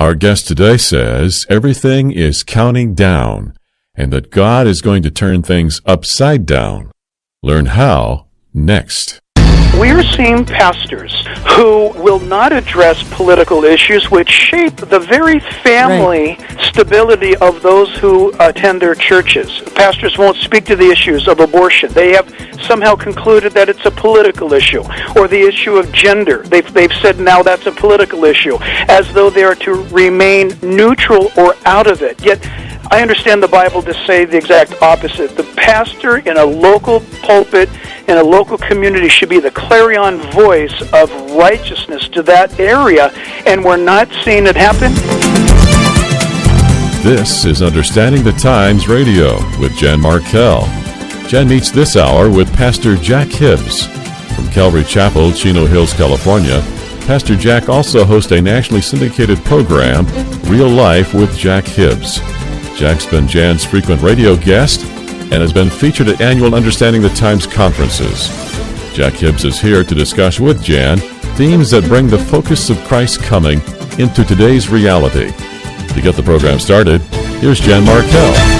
Our guest today says everything is counting down and that God is going to turn things upside down. Learn how next. We're seeing pastors who will not address political issues which shape the very family stability of those who attend their churches. Pastors won't speak to the issues of abortion. They have somehow concluded that it's a political issue, or the issue of gender. They've said now that's a political issue, as though they are to remain neutral or out of it. Yet I understand the Bible to say the exact opposite. The pastor in a local pulpit, in a local community, should be the clarion voice of righteousness to that area, and we're not seeing it happen. This is Understanding the Times Radio with Jan Markell. Jan meets this hour with Pastor Jack Hibbs. From Calvary Chapel, Chino Hills, California, Pastor Jack also hosts a nationally syndicated program, Real Life with Jack Hibbs. Jack's been Jan's frequent radio guest and has been featured at annual Understanding the Times conferences. Jack Hibbs is here to discuss with Jan themes that bring the focus of Christ's coming into today's reality. To get the program started, here's Jan Markell.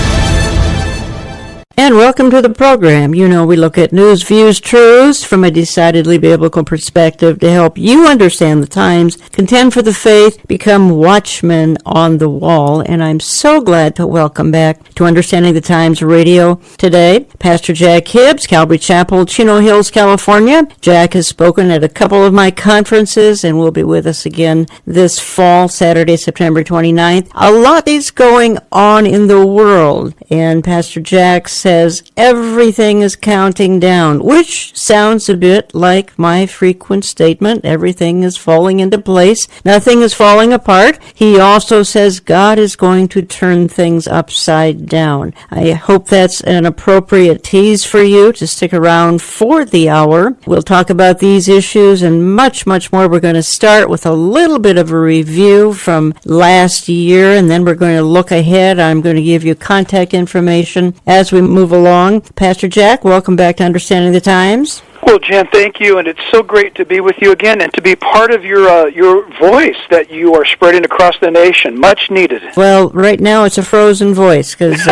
And welcome to the program. You know, we look at news, views, truths from a decidedly biblical perspective to help you understand the times, contend for the faith, become watchmen on the wall. And I'm so glad to welcome back to Understanding the Times Radio today, Pastor Jack Hibbs, Calvary Chapel, Chino Hills, California. Jack has spoken at a couple of my conferences and will be with us again this fall, Saturday, September 29th. A lot is going on in the world, and Pastor Jack says everything is counting down, which sounds a bit like my frequent statement, everything is falling into place, nothing is falling apart. He also says God is going to turn things upside down. I hope that's an appropriate tease for you to stick around for the hour. We'll talk about these issues and much, much more. We're going to start with a little bit of a review from last year, and then we're going to look ahead. I'm going to give you contact information as we move along. Pastor Jack, welcome back to Understanding the Times. Well, Jan, thank you, and it's so great to be with you again and to be part of your voice that you are spreading across the nation. Much needed. Well, right now it's a frozen voice because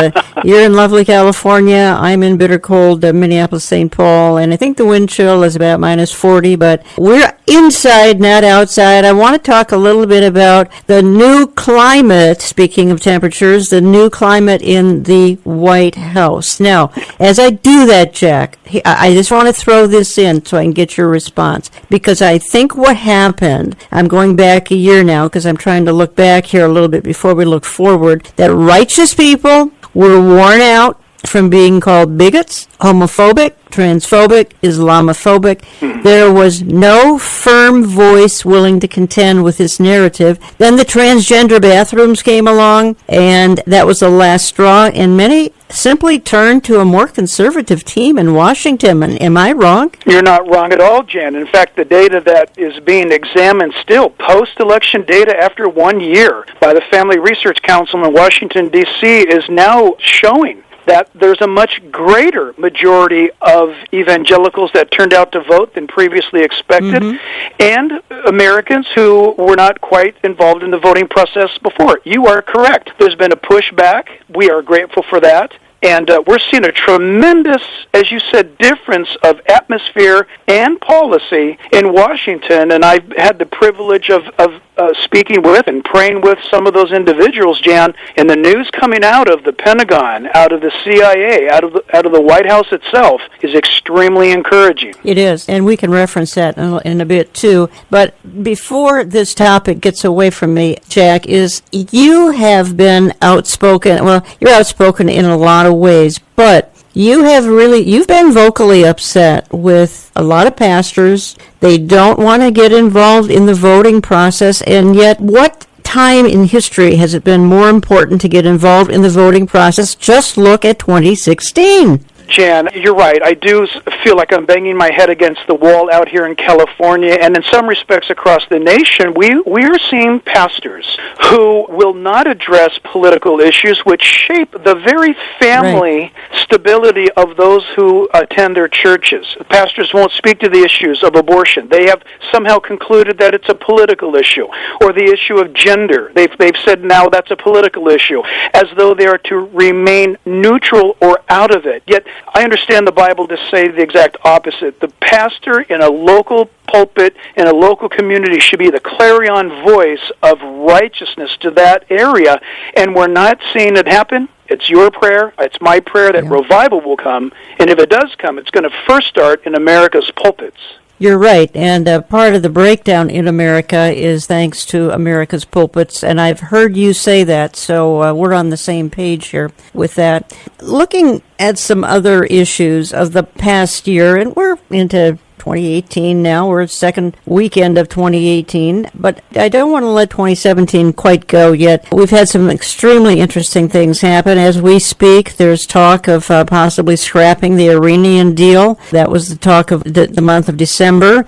you're in lovely California. I'm in bitter cold Minneapolis, St. Paul, and I think the wind chill is about minus 40, but we're inside, not outside. I want to talk a little bit about the new climate, speaking of temperatures, the new climate in the White House. Now, as I do that, Jack, I just want to throw this in so I can get your response, because I think what happened, I'm going back a year now because I'm trying to look back here a little bit before we look forward, that righteous people were worn out from being called bigots, homophobic, transphobic, Islamophobic. There was no firm voice willing to contend with this narrative. Then the transgender bathrooms came along, and that was the last straw, and many simply turned to a more conservative team in Washington. Am I wrong? You're not wrong at all, Jan. In fact, the data that is being examined still, post-election data after 1 year by the Family Research Council in Washington, D.C., is now showing that there's a much greater majority of evangelicals that turned out to vote than previously expected, and Americans who were not quite involved in the voting process before. You are correct. There's been a pushback. We are grateful for that. And we're seeing a tremendous, as you said, difference of atmosphere and policy in Washington. And I've had the privilege of speaking with and praying with some of those individuals, Jan. And the news coming out of the Pentagon, out of the CIA, out of the White House itself is extremely encouraging. It is, and we can reference that in a bit too. But before this topic gets away from me, Jack, is you have been outspoken. Well, you're outspoken in a lot of ways, but you've been vocally upset with a lot of pastors. They don't want to get involved in the voting process, and yet what time in history has it been more important to get involved in the voting process? Just look at 2016. Jan, you're right. I do feel like I'm banging my head against the wall out here in California, and in some respects across the nation. We are seeing pastors who will not address political issues which shape the very family stability of those who attend their churches. Pastors won't speak to the issues of abortion. They have somehow concluded that it's a political issue, or the issue of gender. They've said now that's a political issue, as though they are to remain neutral or out of it. Yet I understand the Bible to say the exact opposite. The pastor in a local pulpit in a local community should be the clarion voice of righteousness to that area, and we're not seeing it happen. It's your prayer, it's my prayer that revival will come, and if it does come, it's going to first start in America's pulpits. You're right, and part of the breakdown in America is thanks to America's pulpits, and I've heard you say that, so we're on the same page here with that. Looking at some other issues of the past year, and we're into 2018 now. We're at second weekend of 2018, but I don't want to let 2017 quite go yet. We've had some extremely interesting things happen as we speak. There's talk of possibly scrapping the Iranian deal. That was the talk of the month of December.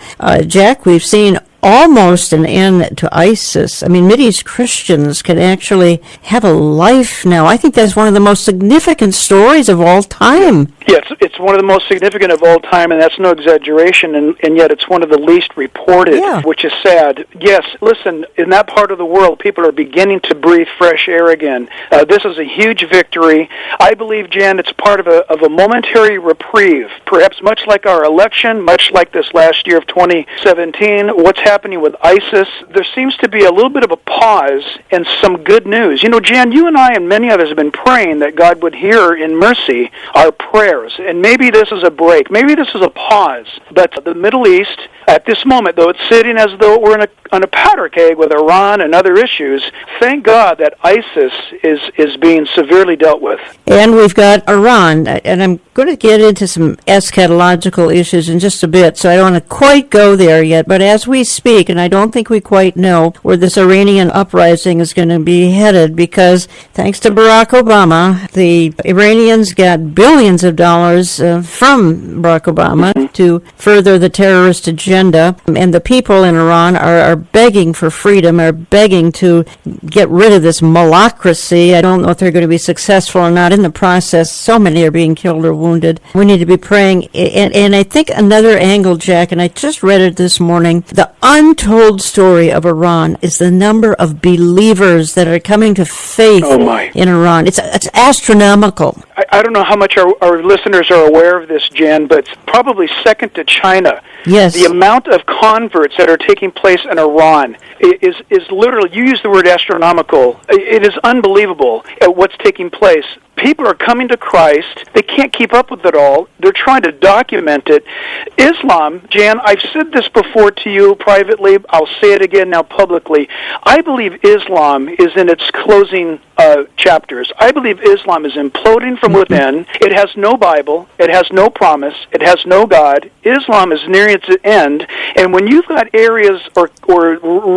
Jack, we've seen almost an end to ISIS. I mean, Mideast Christians can actually have a life now. I think that's one of the most significant stories of all time. Yes, it's one of the most significant of all time, and that's no exaggeration, and yet it's one of the least reported, which is sad. Yes, listen, in that part of the world, people are beginning to breathe fresh air again. This is a huge victory. I believe, Jan, it's part of a momentary reprieve, perhaps much like our election, much like this last year of 2017. What's happening with ISIS, there seems to be a little bit of a pause and some good news. You know, Jan, you and I and many others have been praying that God would hear in mercy our prayers. And maybe this is a break. Maybe this is a pause. But the Middle East, at this moment, though it's sitting as though we're on a powder keg with Iran and other issues, thank God that ISIS is being severely dealt with. And we've got Iran. And I'm going to get into some eschatological issues in just a bit, so I don't want to quite go there yet. But as we speak, and I don't think we quite know where this Iranian uprising is going to be headed, because thanks to Barack Obama, the Iranians got billions of dollars from Barack Obama to further the terrorist agenda, and the people in Iran are begging for freedom, are begging to get rid of this malocracy. I don't know if they're going to be successful or not in the process. So many are being killed or wounded. We need to be praying, and I think another angle, Jack, and I just read it this morning, the untold story of Iran is the number of believers that are coming to faith in Iran. It's astronomical. I don't know how much our listeners are aware of this, Jan, but it's probably second to China. Yes. The amount of converts that are taking place in Iran is literally, you use the word astronomical, it is unbelievable at what's taking place. People are coming to Christ. They can't keep up with it all. They're trying to document it. Islam, Jan, I've said this before to you privately. I'll say it again now publicly. I believe Islam is in its closing chapters. I believe Islam is imploding from within. It has no Bible. It has no promise. It has no God. Islam is nearing its end. And when you've got areas or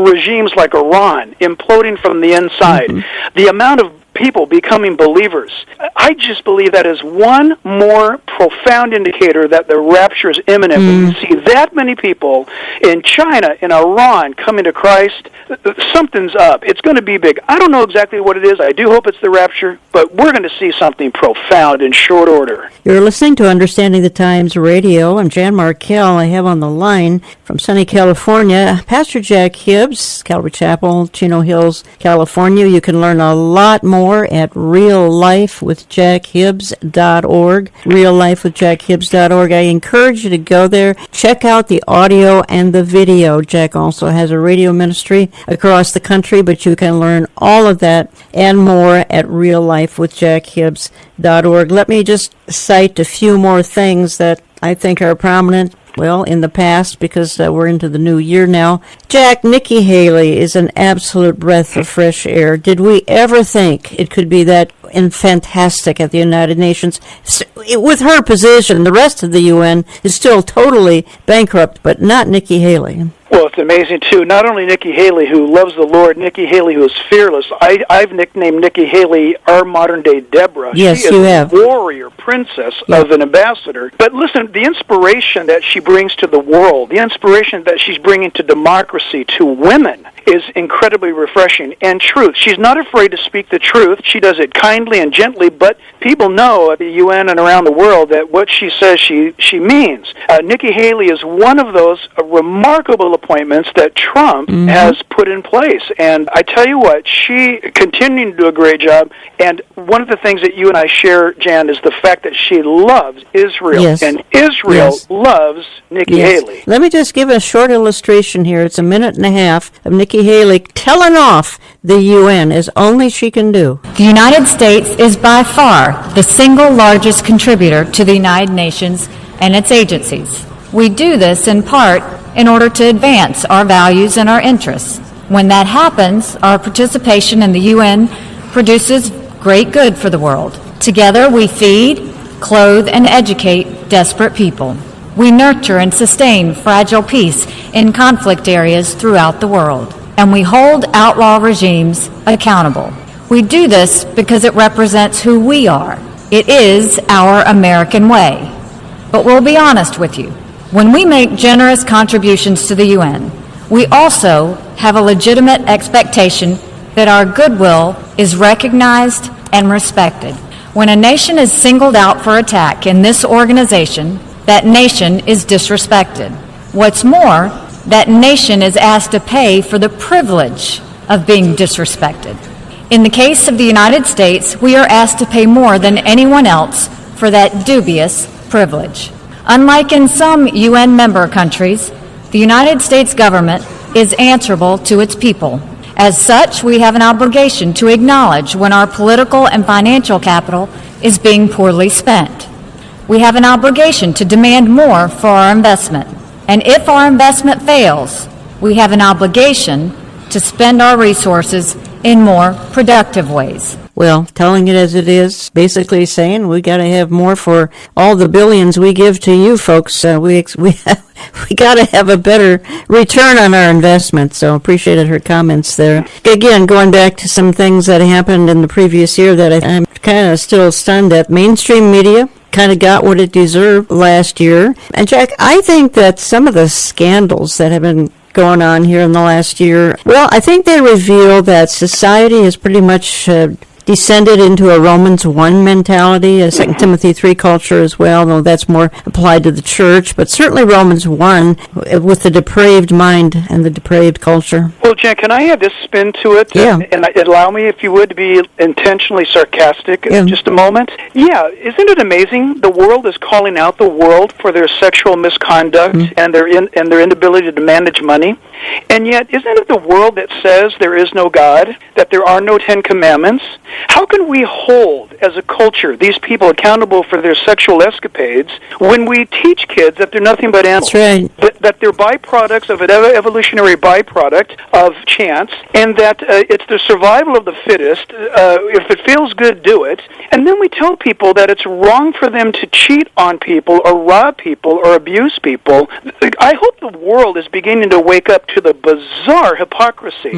regimes like Iran imploding from the inside, the amount of people becoming believers, I just believe that is one more profound indicator that the rapture is imminent. When you see that many people in China, in Iran, coming to Christ, something's up. It's going to be big. I don't know exactly what it is. I do hope it's the rapture, but we're going to see something profound in short order. You're listening to Understanding the Times Radio. I'm Jan Markell. I have on the line from sunny California, Pastor Jack Hibbs, Calvary Chapel, Chino Hills, California. You can learn a lot more at reallifewithjackhibbs.org, reallifewithjackhibbs.org. I encourage you to go there, check out the audio and the video. Jack also has a radio ministry across the country, but you can learn all of that and more at reallifewithjackhibbs.org. Let me just cite a few more things that I think are prominent. Well, in the past, because we're into the new year now. Jack, Nikki Haley is an absolute breath of fresh air. Did we ever think it could be that fantastic at the United Nations? With her position, the rest of the UN is still totally bankrupt, but not Nikki Haley. Well, it's amazing, too. Not only Nikki Haley, who loves the Lord, Nikki Haley, who is fearless. I've nicknamed Nikki Haley our modern-day Deborah. Yes, she is you have. a warrior princess of an ambassador. But listen, the inspiration that she brings to the world, the inspiration that she's bringing to democracy, to women, is incredibly refreshing. And truth. She's not afraid to speak the truth. She does it kindly and gently, but people know at the UN and around the world that what she says she means. Nikki Haley is one of those remarkable appointments that Trump has put in place. And I tell you what, she continuing to do a great job. And one of the things that you and I share, Jan, is the fact that she loves Israel. Yes. And Israel loves Nikki Haley. Let me just give a short illustration here. It's a minute and a half of Nikki Haley telling off the UN as only she can do. The United States is by far the single largest contributor to the United Nations and its agencies. We do this in part in order to advance our values and our interests. When that happens, our participation in the UN produces great good for the world. Together we feed, clothe, and educate desperate people. We nurture and sustain fragile peace in conflict areas throughout the world. And we hold outlaw regimes accountable. We do this because it represents who we are. It is our American way. But we'll be honest with you. When we make generous contributions to the UN, we also have a legitimate expectation that our goodwill is recognized and respected. When a nation is singled out for attack in this organization, that nation is disrespected. What's more, that nation is asked to pay for the privilege of being disrespected. In the case of the United States, we are asked to pay more than anyone else for that dubious privilege. Unlike in some UN member countries, the United States government is answerable to its people. As such, we have an obligation to acknowledge when our political and financial capital is being poorly spent. We have an obligation to demand more for our investment. And if our investment fails, we have an obligation to spend our resources in more productive ways. Well, telling it as it is, basically saying we got to have more for all the billions we give to you folks. We got to have a better return on our investment. So appreciated her comments there. Again, going back to some things that happened in the previous year that I'm kind of still stunned at. Mainstream media kind of got what it deserved last year. And Jack, I think that some of the scandals that have been going on here in the last year, well, I think they reveal that society has pretty much descended into a Romans 1 mentality, a 2 Timothy 3 culture as well, though that's more applied to the church, but certainly Romans 1 with the depraved mind and the depraved culture. Well, Jen, can I add this spin to it? Yeah. And allow me, if you would, to be intentionally sarcastic just a moment? Yeah, isn't it amazing? The world is calling out the world for their sexual misconduct and their inability to manage money. And yet, isn't it the world that says there is no God, that there are no 10 Commandments? How can we hold, as a culture, these people accountable for their sexual escapades when we teach kids that they're nothing but animals? That's right. That they're byproducts of an evolutionary byproduct of chance, and that it's the survival of the fittest. If it feels good, do it. And then we tell people that it's wrong for them to cheat on people or rob people or abuse people. I hope the world is beginning to wake up to the bizarre hypocrisy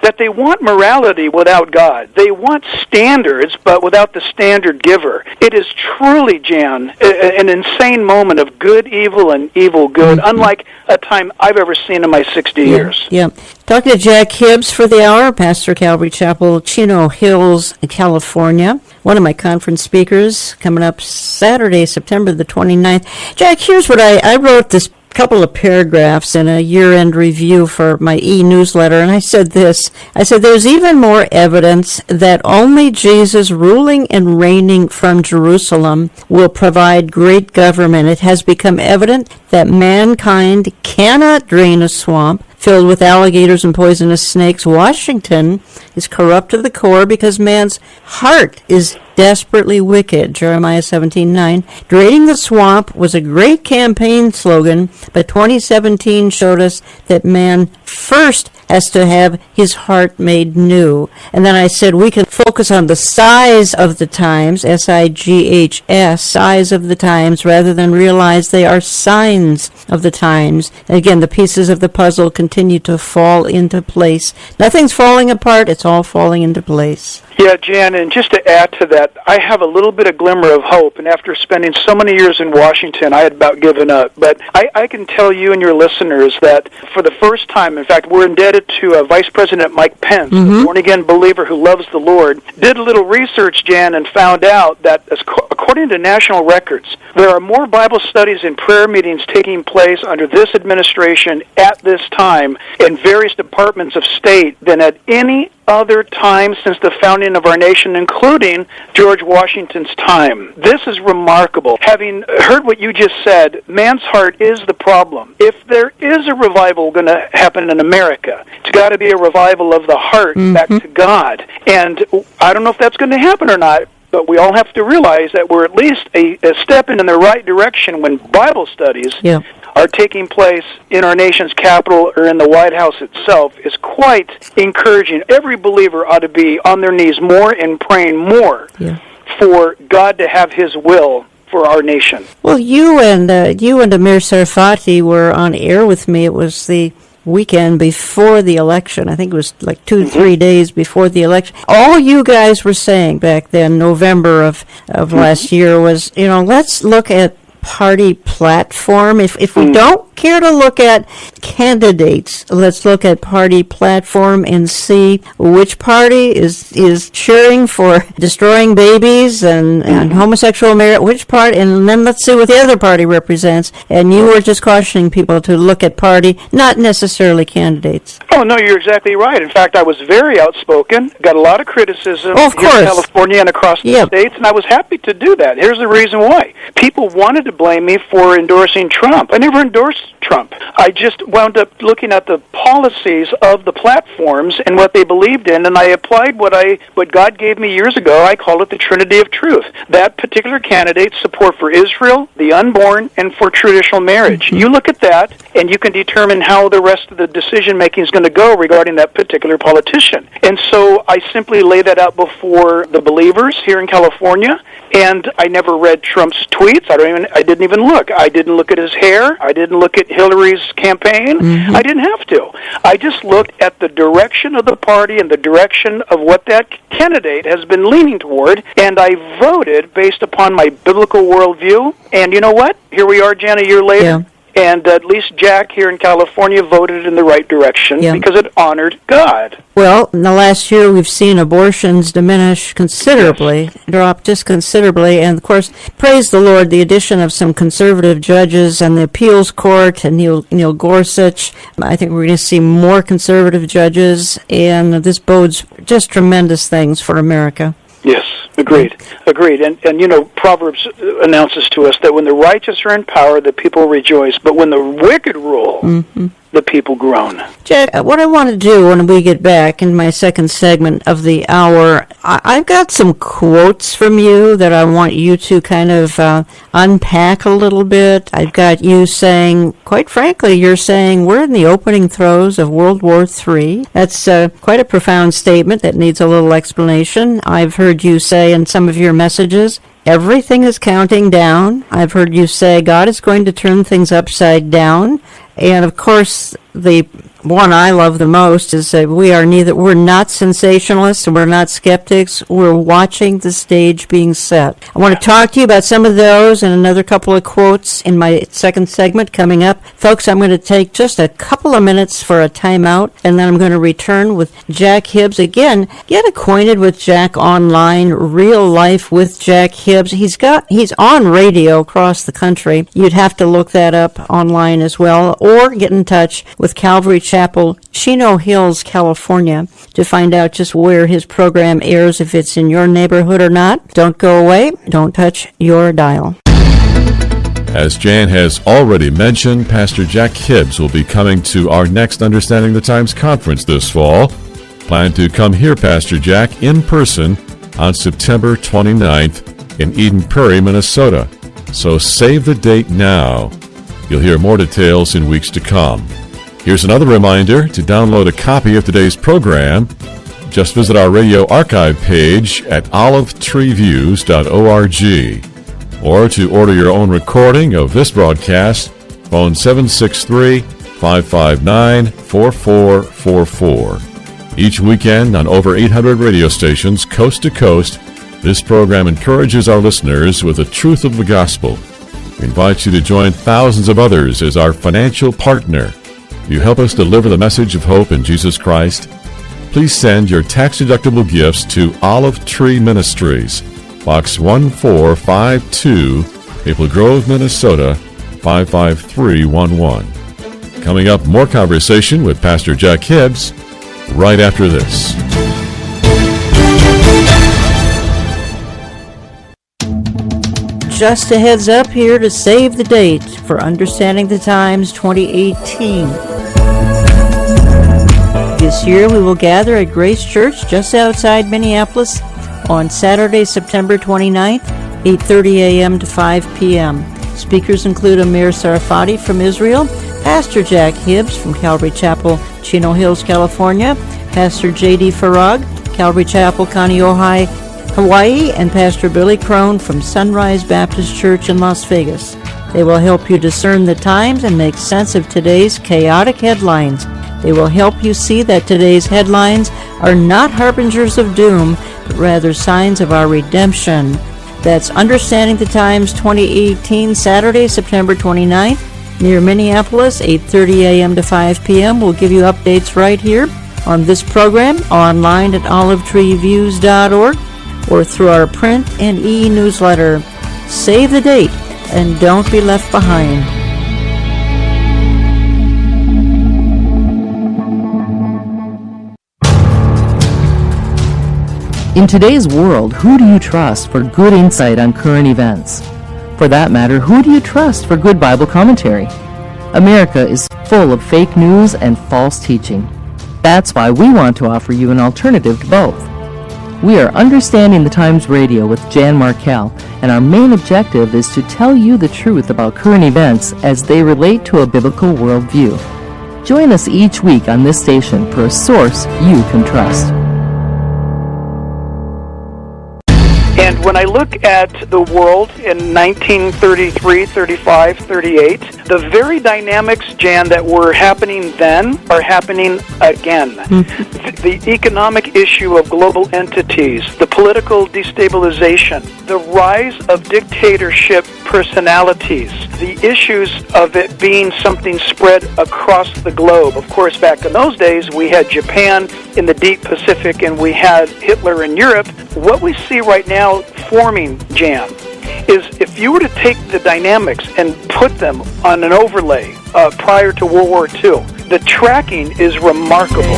that they want morality without God. They want standards, but without the standard giver. It is truly, Jan, an insane moment of good, evil, and evil, good, unlike a time I've ever seen in my 60 years. Yeah. Talking to Jack Hibbs for the hour, pastor Calvary Chapel, Chino Hills, California. One of my conference speakers coming up Saturday, September the 29th. Jack, here's what I wrote this couple of paragraphs in a year-end review for my e-newsletter, and I said this. I said, there's even more evidence that only Jesus ruling and reigning from Jerusalem will provide great government. It has become evident that mankind cannot drain a swamp filled with alligators and poisonous snakes. Washington is corrupt to the core because man's heart is desperately wicked. Jeremiah 17:9. Draining the swamp was a great campaign slogan, but 2017 showed us that man first has to have his heart made new. And then I said we can focus on the size of the times, S-I-G-H-S, size of the times, rather than realize they are signs of the times. And again, the pieces of the puzzle continue to fall into place. Nothing's falling apart, it's all falling into place. Yeah, Jan, and just to add to that, I have a little bit of glimmer of hope, and after spending so many years in Washington, I had about given up. But I can tell you and your listeners that for the first time, in fact, we're indebted to Vice President Mike Pence, a born-again believer who loves the Lord, did a little research, Jan, and found out that according to national records, there are more Bible studies and prayer meetings taking place under this administration at this time in various departments of state than at any other time since the founding of our nation, including George Washington's time. This is remarkable. Having heard what you just said, man's heart is the problem. If there is a revival going to happen in America, it's got to be a revival of the heart back to God. And I don't know if that's going to happen or not, but we all have to realize that we're at least a step in the right direction when Bible studies are taking place in our nation's capital or in the White House itself is quite encouraging. Every believer ought to be on their knees more and praying more for God to have His will for our nation. Well, you and Amir Sarfati were on air with me. It was the weekend before the election. I think it was like 2-3 days before the election. All you guys were saying back then, November of last year, was, let's look at party platform. If we don't care to look at candidates, let's look at party platform and see which party is cheering for destroying babies and homosexual marriage, which part, and then let's see what the other party represents. And you were just cautioning people to look at party, not necessarily candidates. Oh, no, you're exactly right. In fact, I was very outspoken, got a lot of criticism of here in California and across the states, and I was happy to do that. Here's the reason why. People wanted to blame me for endorsing Trump. I never endorsed Trump. I just wound up looking at the policies of the platforms and what they believed in, and I applied what God gave me years ago. I call it the Trinity of Truth. That particular candidate's support for Israel, the unborn, and for traditional marriage. You look at that, and you can determine how the rest of the decision-making is going to go regarding that particular politician. And so I simply lay that out before the believers here in California, and I never read Trump's tweets. I didn't even look. I didn't look at his hair. I didn't look at Hillary's campaign. I didn't have to. I just looked at the direction of the party and the direction of what that candidate has been leaning toward, and I voted based upon my biblical worldview. And you know what? Here we are, Jan, a year later. Yeah. And at least Jack here in California voted in the right direction because it honored God. Well, in the last year, we've seen abortions diminish considerably, drop just considerably. And, of course, praise the Lord, the addition of some conservative judges and the appeals court and Neil Gorsuch. I think we're going to see more conservative judges, and this bodes just tremendous things for America. Yes, agreed. And Proverbs announces to us that when the righteous are in power, the people rejoice, but when the wicked rule, the people groan. Jack, what I want to do when we get back in my second segment of the hour, I've got some quotes from you that I want you to kind of unpack a little bit. I've got you saying, quite frankly, you're saying we're in the opening throes of World War III. That's quite a profound statement that needs a little explanation. I've heard you say in some of your messages, everything is counting down. I've heard you say God is going to turn things upside down. And, of course, the one I love the most is that we're not sensationalists and we're not skeptics. We're watching the stage being set. I want to talk to you about some of those and another couple of quotes in my second segment coming up. Folks, I'm going to take just a couple of minutes for a timeout, and then I'm going to return with Jack Hibbs. Again, get acquainted with Jack online, Real Life with Jack Hibbs. He's on radio across the country. You'd have to look that up online as well, or get in touch with Calvary Chapel, Chino Hills, California, to find out just where his program airs, if it's in your neighborhood or not. Don't go away. Don't touch your dial. As Jan has already mentioned, Pastor Jack Hibbs will be coming to our next Understanding the Times conference this fall. Plan to come hear Pastor Jack in person on September 29th in Eden Prairie, Minnesota. So save the date now. You'll hear more details in weeks to come. Here's another reminder to download a copy of today's program. Just visit our radio archive page at olivetreeviews.org. Or to order your own recording of this broadcast, phone 763-559-4444. Each weekend on over 800 radio stations coast to coast, this program encourages our listeners with the truth of the gospel. We invite you to join thousands of others as our financial partner. You help us deliver the message of hope in Jesus Christ. Please send your tax-deductible gifts to Olive Tree Ministries, Box 1452, Maple Grove, Minnesota, 55311. Coming up, more conversation with Pastor Jack Hibbs right after this. Just a heads up here to save the date for Understanding the Times 2018. This year we will gather at Grace Church just outside Minneapolis on Saturday, September 29th, 8:30 a.m. to 5 p.m. Speakers include Amir Sarfati from Israel, Pastor Jack Hibbs from Calvary Chapel, Chino Hills, California, Pastor J.D. Farag, Calvary Chapel, Kaneohe, Hawaii, and Pastor Billy Crone from Sunrise Baptist Church in Las Vegas. They will help you discern the times and make sense of today's chaotic headlines. They will help you see that today's headlines are not harbingers of doom, but rather signs of our redemption. That's Understanding the Times 2018, Saturday, September 29th, near Minneapolis, 8:30 a.m. to 5 p.m. We'll give you updates right here on this program, online at olivetreeviews.org, or through our print and e-newsletter. Save the date and don't be left behind. In today's world, who do you trust for good insight on current events? For that matter, who do you trust for good Bible commentary? America is full of fake news and false teaching. That's why we want to offer you an alternative to both. We are Understanding the Times Radio with Jan Markell, and our main objective is to tell you the truth about current events as they relate to a biblical worldview. Join us each week on this station for a source you can trust. And when I look at the world in 1933, 35, 38, the very dynamics, Jan, that were happening then are happening again. The economic issue of global entities, the political destabilization, the rise of dictatorship personalities, the issues of it being something spread across the globe. Of course, back in those days, we had Japan in the deep Pacific and we had Hitler in Europe. What we see right now forming, Jan, is if you were to take the dynamics and put them on an overlay prior to World War II, the tracking is remarkable.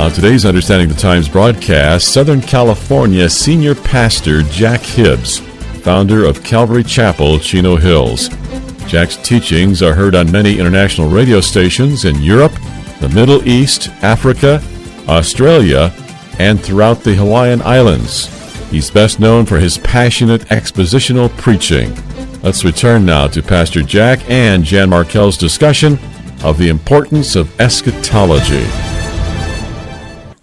On today's Understanding the Times broadcast, Southern California Senior Pastor Jack Hibbs, founder of Calvary Chapel, Chino Hills. Jack's teachings are heard on many international radio stations in Europe, the Middle East, Africa, Australia, and throughout the Hawaiian Islands. He's best known for his passionate expositional preaching. Let's return now to Pastor Jack and Jan Markell's discussion of the importance of eschatology.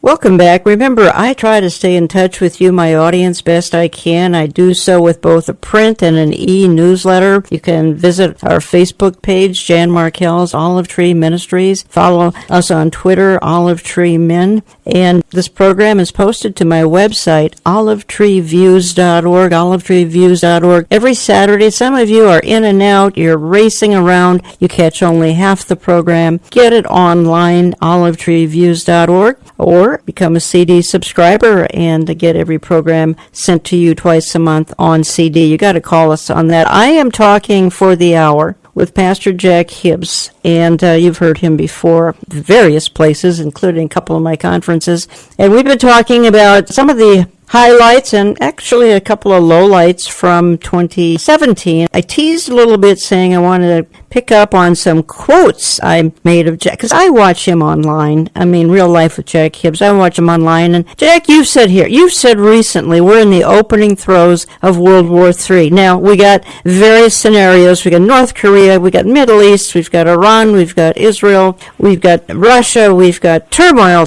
Welcome back. Remember, I try to stay in touch with you, my audience, best I can. I do so with both a print and an e-newsletter. You can visit our Facebook page, Jan Markell's Olive Tree Ministries. Follow us on Twitter, Olive Tree Men. And this program is posted to my website, olivetreeviews.org, olivetreeviews.org. Every Saturday, some of you are in and out. You're racing around. You catch only half the program. Get it online, olivetreeviews.org, or become a CD subscriber and get every program sent to you twice a month on CD. You got to call us on that. I am talking for the hour with Pastor Jack Hibbs, and you've heard him before various places, including a couple of my conferences. And we've been talking about some of the highlights and actually a couple of lowlights from 2017. I teased a little bit saying I wanted to pick up on some quotes I made of Jack, because I watch him online. I mean, Real Life with Jack Hibbs. I watch him online. And Jack, you've said recently, we're in the opening throes of World War III. Now, we got various scenarios. We got North Korea, we got Middle East, we've got Iran, we've got Israel, we've got Russia, we've got turmoil.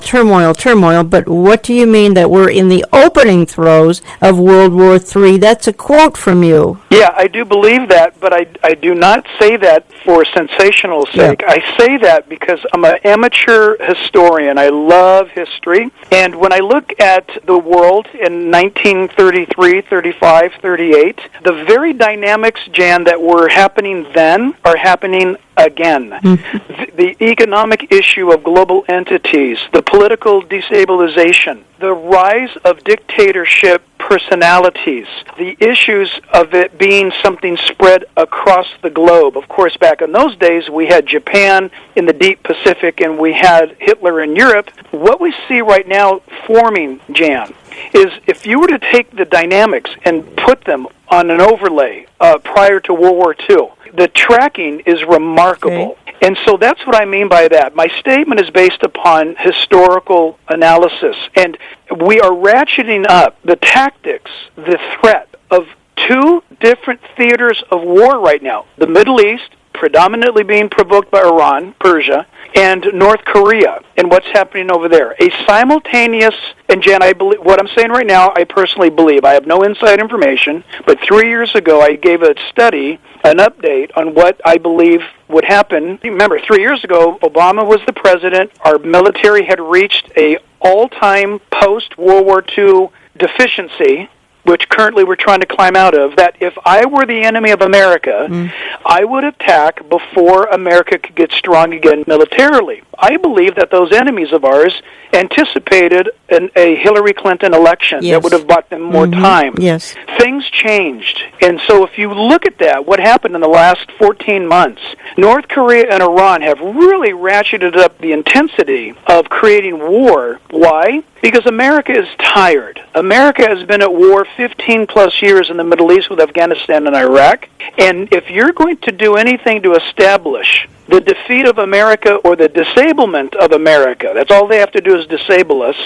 But what do you mean that we're in the opening throes of World War III? That's a quote from you. Yeah, I do believe that, but I do not say that for sensational sake. Yeah. I say that because I'm an amateur historian. I love history. And when I look at the world in 1933, 35, 38, the very dynamics, Jan, that were happening then are happening again. Mm-hmm. The economic issue of global entities, the political destabilization, the rise of dictatorship personalities, the issues of it being something spread across the globe. Of course, back in those days, we had Japan in the deep Pacific and we had Hitler in Europe. What we see right now forming, Jan, is if you were to take the dynamics and put them on an overlay prior to World War II, the tracking is remarkable. Okay. And so that's what I mean by that. My statement is based upon historical analysis. And we are ratcheting up the tactics, the threat of two different theaters of war right now. The Middle East, predominantly being provoked by Iran, Persia, and North Korea, and what's happening over there. A simultaneous, and Jan, I believe, what I'm saying right now, I personally believe. I have no inside information, but 3 years ago I gave a study, an update on what I believe would happen. Remember, 3 years ago, Obama was the president. Our military had reached a all-time post-World War II deficiency, which currently we're trying to climb out of, that if I were the enemy of America, I would attack before America could get strong again militarily. I believe that those enemies of ours anticipated a Hillary Clinton election that would have bought them more time. Yes. Things changed. And so if you look at that, what happened in the last 14 months, North Korea and Iran have really ratcheted up the intensity of creating war. Why? Because America is tired. America has been at war 15-plus years in the Middle East with Afghanistan and Iraq. And if you're going to do anything to establish the defeat of America or the disablement of America, that's all they have to do is disable us,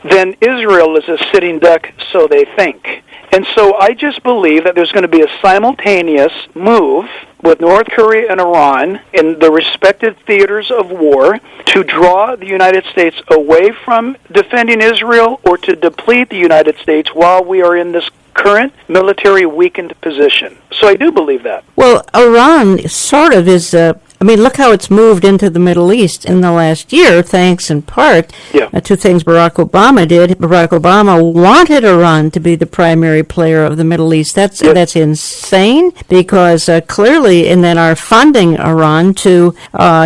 then Israel is a sitting duck, so they think. And so I just believe that there's going to be a simultaneous move with North Korea and Iran in the respective theaters of war to draw the United States away from defending Israel or to deplete the United States while we are in this current military weakened position. So I do believe that. Well, Iran sort of is look how it's moved into the Middle East in the last year, thanks in part to things Barack Obama did. Barack Obama wanted Iran to be the primary player of the Middle East. That's insane, because clearly, and then are funding Iran to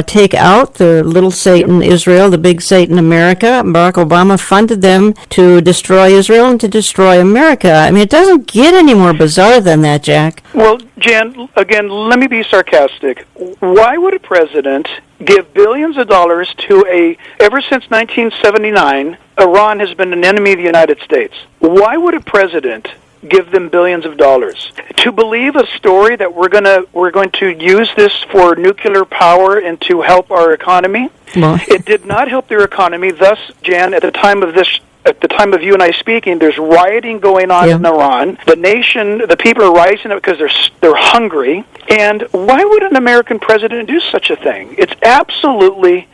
take out the little Satan Israel, the big Satan America. Barack Obama funded them to destroy Israel and to destroy America. I mean, it doesn't get any more bizarre than that, Jack. Well, Jan, again, let me be sarcastic. Why would a president give billions of dollars to ever since 1979, Iran has been an enemy of the United States. Why would a president give them billions of dollars? To believe a story that we're going to use this for nuclear power and to help our economy? Well, it did not help their economy. Thus, Jan, at the time of you and I speaking, there's rioting going on in Iran. The people are rising up because they're hungry. And why would an American president do such a thing? It's absolutely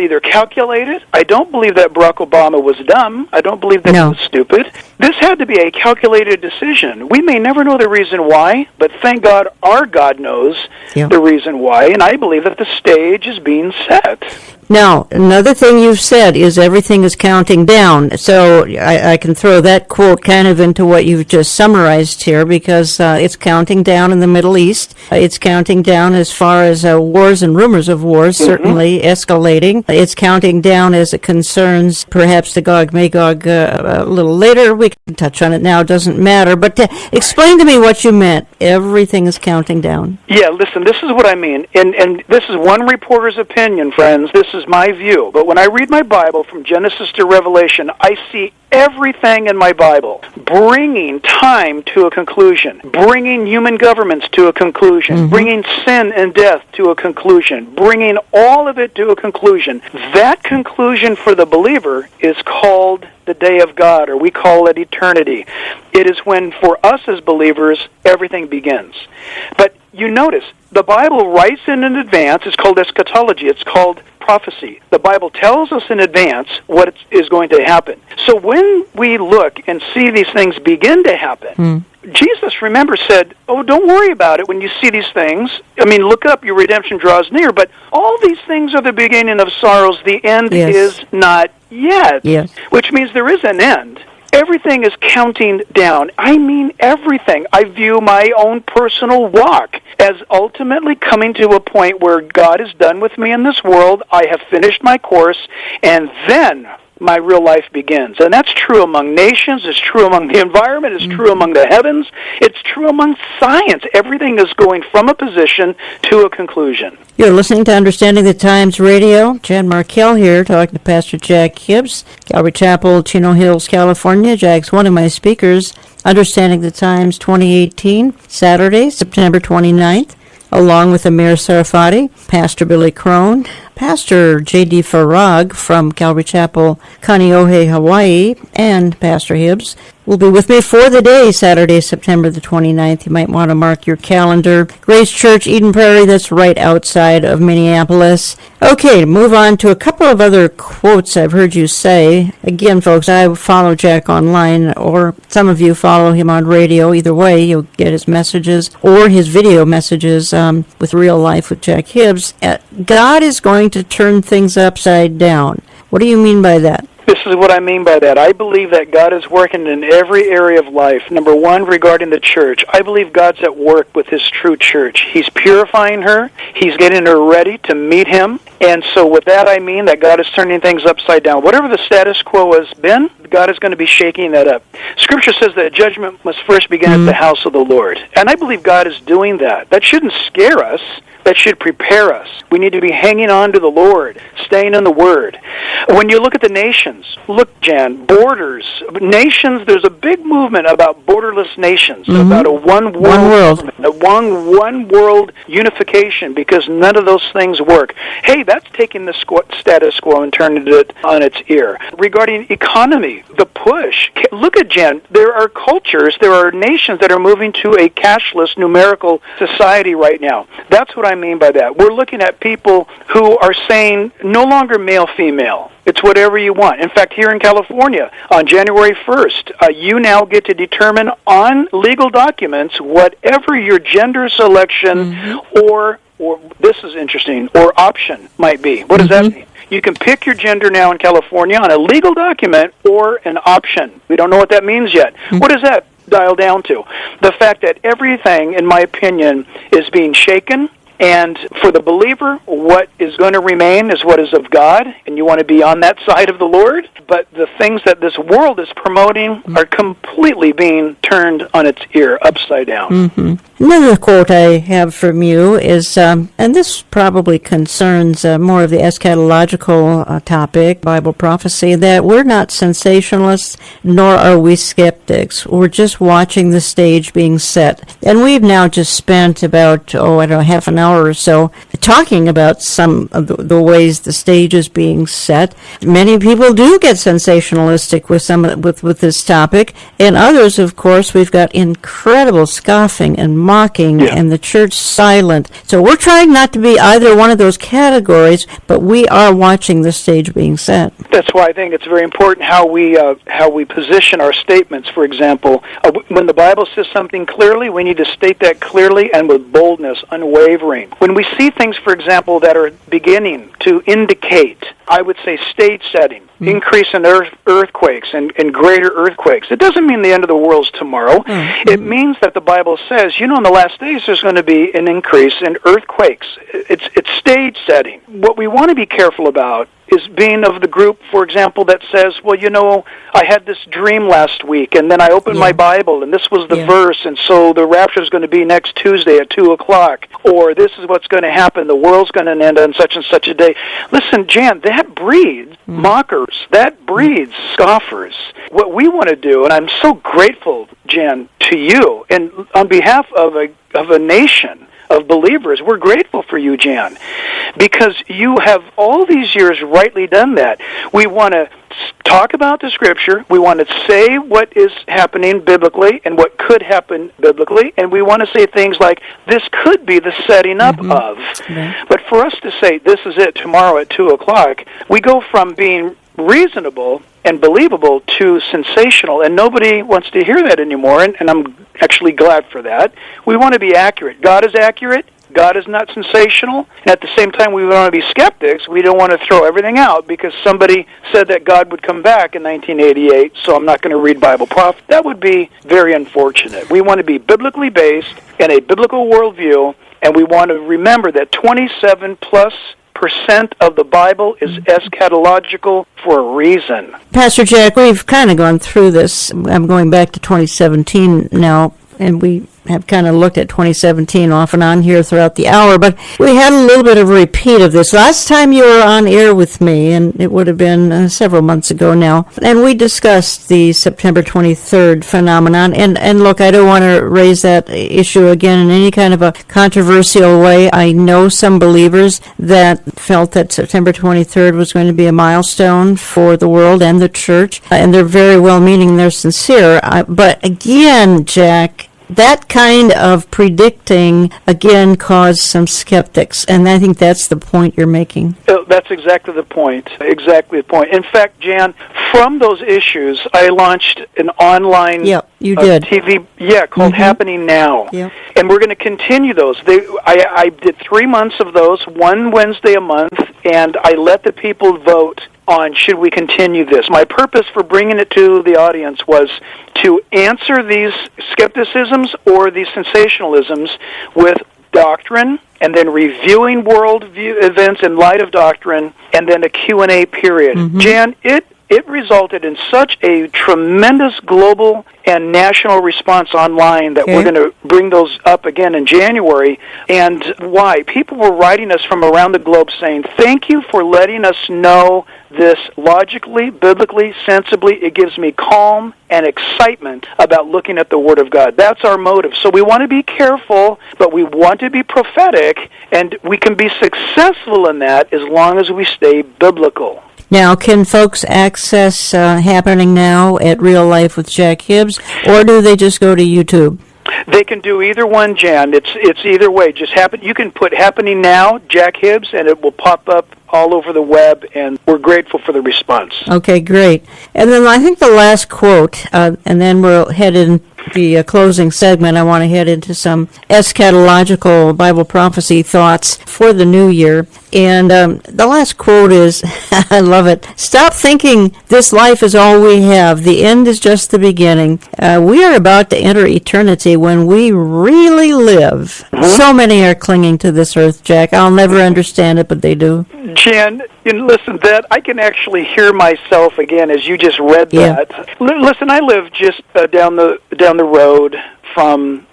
either calculated. I don't believe that Barack Obama was dumb. I don't believe that he was stupid. This had to be a calculated decision. We may never know the reason why, but thank God our God knows the reason why, and I believe that the stage is being set. Now, another thing you've said is everything is counting down. So I can throw that quote kind of into what you've just summarized here, because it's counting down in the Middle East. It's counting down as far as wars and rumors of wars, certainly escalating. It's counting down as it concerns perhaps the Gog-Magog a little later. We can touch on it now. It doesn't matter. But explain to me what you meant. Everything is counting down. Yeah, listen, this is what I mean. And this is one reporter's opinion, friends. This is my view, but when I read my Bible from Genesis to Revelation, I see everything in my Bible bringing time to a conclusion, bringing human governments to a conclusion, bringing sin and death to a conclusion, bringing all of it to a conclusion. That conclusion for the believer is called the day of God, or we call it eternity. It is when, for us as believers, everything begins. But you notice, the Bible writes in advance. It's called eschatology. It's called prophecy. The Bible tells us in advance what is going to happen. So when we look and see these things begin to happen, Jesus, remember, said, oh, don't worry about it when you see these things. I mean, look up, your redemption draws near. But all these things are the beginning of sorrows. The end is not yet, which means there is an end. Everything is counting down. I mean everything. I view my own personal walk as ultimately coming to a point where God is done with me in this world. I have finished my course, and then my real life begins. And that's true among nations. It's true among the environment. It's true among the heavens. It's true among science. Everything is going from a position to a conclusion. You're listening to Understanding the Times Radio. Jan Markell here, talking to Pastor Jack Hibbs, Calvary Chapel, Chino Hills, California. Jack's one of my speakers. Understanding the Times 2018, Saturday, September 29th, along with Amir Sarafati, Pastor Billy Crone, Pastor J.D. Farag from Calvary Chapel, Kaneohe, Hawaii, and Pastor Hibbs will be with me for the day, Saturday, September the 29th. You might want to mark your calendar. Grace Church, Eden Prairie, that's right outside of Minneapolis. Okay, move on to a couple of other quotes I've heard you say. Again, folks, I follow Jack online, or some of you follow him on radio. Either way, you'll get his messages or his video messages with Real Life with Jack Hibbs. God is going to turn things upside down. What do you mean by that? This is what I mean by that. I believe that God is working in every area of life. Number one, regarding the church, I believe God's at work with His true church. He's purifying her. He's getting her ready to meet Him. And so with that, I mean that God is turning things upside down. Whatever the status quo has been, God is going to be shaking that up. Scripture says that judgment must first begin at the house of the Lord. And I believe God is doing that. That shouldn't scare us. That should prepare us. We need to be hanging on to the Lord, staying in the Word. When you look at the nations, look, Jan, borders, nations, there's a big movement about borderless nations, about a one world, a one world unification, because none of those things work. Hey, that's taking the status quo and turning it on its ear. Regarding economy, the push, look at, Jan, there are cultures, there are nations that are moving to a cashless numerical society right now. That's what I mean by that. We're looking at people who are saying no longer male-female. It's whatever you want. In fact, here in California, on January 1st, you now get to determine on legal documents whatever your gender selection or this is interesting, or option might be. What does that mean? You can pick your gender now in California on a legal document or an option. We don't know what that means yet. What does that dial down to? The fact that everything, in my opinion, is being shaken. And for the believer, what is going to remain is what is of God, and you want to be on that side of the Lord. But the things that this world is promoting are completely being turned on its ear, upside down. Another quote I have from you is, and this probably concerns more of the eschatological topic, Bible prophecy, that we're not sensationalists, nor are we skeptics. We're just watching the stage being set. And we've now just spent about, half an hour or so talking about some of the ways the stage is being set. Many people do get sensationalistic with this topic, and others, of course, we've got incredible scoffing and mocking and the church silent. So we're trying not to be either one of those categories, but we are watching the stage being set. That's why I think it's very important how we position our statements. For example, when the Bible says something clearly, we need to state that clearly and with boldness, unwavering. When we see things, for example, that are beginning to indicate, I would say, stage setting, increase in earthquakes and greater earthquakes, it doesn't mean the end of the world's tomorrow. It means that the Bible says, in the last days there's going to be an increase in earthquakes. It's stage setting. What we want to be careful about is being of the group, for example, that says, well, I had this dream last week, and then I opened my Bible, and this was the verse, and so the rapture is going to be next Tuesday at 2 o'clock, or this is what's going to happen, the world's going to end on such and such a day. Listen, Jan, that breeds mockers. That breeds scoffers. What we want to do, and I'm so grateful, Jan, to you, and on behalf of a nation of believers, we're grateful for you, Jan, because you have all these years rightly done that. We want to talk about the Scripture, we want to say what is happening biblically and what could happen biblically, and we want to say things like, this could be the setting up of. But for us to say, this is it tomorrow at 2 o'clock, we go from being reasonable and believable to sensational, and nobody wants to hear that anymore, and I'm actually glad for that. We want to be accurate. God is accurate. God is not sensational. And at the same time, we want to be skeptics. We don't want to throw everything out because somebody said that God would come back in 1988, so I'm not going to read Bible prophecy. That would be very unfortunate. We want to be biblically based in a biblical worldview, and we want to remember that 27+% of the Bible is eschatological for a reason. Pastor Jack, we've kind of gone through this. I'm going back to 2017 now, and we have kind of looked at 2017 off and on here throughout the hour, but we had a little bit of a repeat of this. Last time you were on air with me, and it would have been several months ago now, and we discussed the September 23rd phenomenon, and look, I don't want to raise that issue again in any kind of a controversial way. I know some believers that felt that September 23rd was going to be a milestone for the world and the church, and they're very well-meaning, they're sincere, but again, Jack, that kind of predicting, again, caused some skeptics, and I think that's the point you're making. That's exactly the point. Exactly the point. In fact, Jan, from those issues, I launched an online TV called Happening Now. Yep. And we're going to continue those. I did 3 months of those, one Wednesday a month, and I let the people vote on should we continue this. My purpose for bringing it to the audience was to answer these skepticisms or these sensationalisms with doctrine, and then reviewing world events in light of doctrine, and then a Q&A period. Jan, it resulted in such a tremendous global and national response online that we're going to bring those up again in January. And why? People were writing us from around the globe saying, thank you for letting us know this logically, biblically, sensibly. It gives me calm and excitement about looking at the Word of God. That's our motive. So we want to be careful, but we want to be prophetic, and we can be successful in that as long as we stay biblical. Now, can folks access Happening Now at Real Life with Jack Hibbs, or do they just go to YouTube? They can do either one, Jan. It's either way. You can put Happening Now, Jack Hibbs, and it will pop up all over the web, and we're grateful for the response. Okay, great. And then I think the last quote, and then we'll head in the closing segment. I want to head into some eschatological Bible prophecy thoughts for the new year. And the last quote is, I love it, stop thinking this life is all we have. The end is just the beginning. We are about to enter eternity when we really live. So many are clinging to this earth, Jack. I'll never understand it, but they do. Jan, listen, that I can actually hear myself again as you just read that. Listen, I live just down the road from